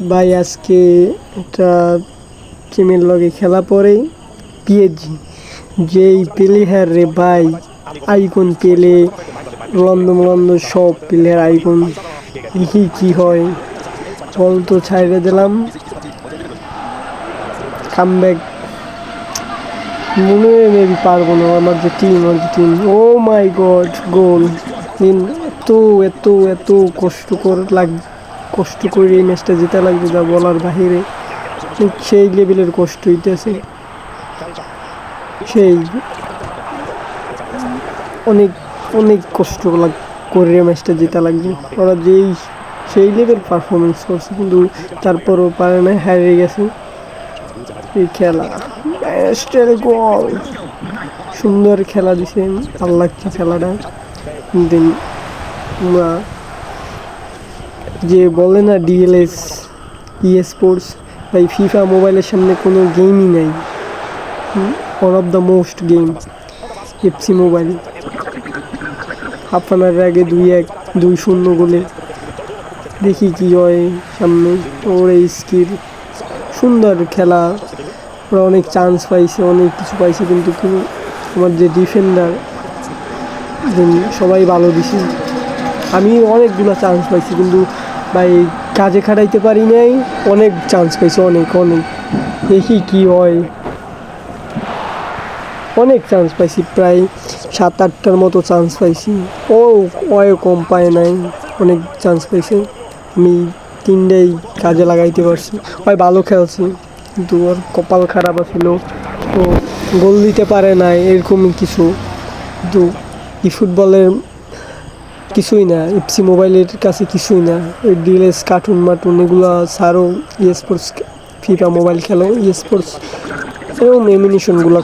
ভাই আজকে একটা টিমের লগে খেলা পরেই পিএসজি যেই প্লেয়ার রে ভাই, আইকন পেলে রোনালদো সব প্লেয়ার আইকন। দেখি কি হয়। বল তো ছাইড়ে দিলাম, কামব্যাক মনে হয় মেবি পারবো না। আমার যে টিম ও মাই গড, গোল! এত এত এত কষ্ট করে এই ম্যাচটা জেতা লাগবে যা বলার বাহিরে। সেই লেভেলের কষ্ট হইতেছে, সেই অনেক অনেক কষ্ট করে ম্যাচটা জেতা লাগবে। ওরা সেই লেভেল পারফরমেন্স করছে, কিন্তু তারপরও পারে না, হারিয়ে গেছে। এই খেলা স্টেল গোল, সুন্দর খেলা দিছে, ভালো লাগছে খেলাটা। দিন যে বলে না ডিএলএস স্পোর্টস, ভাই ফিফা মোবাইলের সামনে কোনো গেমই নাই। One of the most game FC mobile. Half an hour আগে 2-0 গোলে। দেখি কি হয় সামনে। ওর এই স্কিল, সুন্দর খেলা। ওরা অনেক চান্স পাইছে, অনেক কিছু পাইছে, কিন্তু আমার যে ডিফেন্ডার সবাই ভালো দিছে। আমি অনেকগুলো চান্স পাইছি, কিন্তু ভাই কাজে খাটাইতে পারি নাই। অনেক চান্স পাইছি, অনেক অনেক। দেখি কি হয়। অনেক চান্স পাইছি, প্রায় 7-8টার মতো চান্স পাইছি। ও কম পায় নাই, অনেক চান্স পাইছে। আমি 3টাই কাজে লাগাইতে পারছি। ভাই ভালো খেলছি, কিন্তু ওর কপাল খারাপ ছিল, তো গোল দিতে পারে নাই, এরকম কিছু। কিন্তু ফুটবলের কিছুই না, এফসি মোবাইলের কাছে কিছুই না। ওই ডিএলএস কার্টুন এগুলো ছাড়ো, স্পোর্টস ফিফা মোবাইল খেলো, স্পোর্টস এবং এমিনেশনগুলো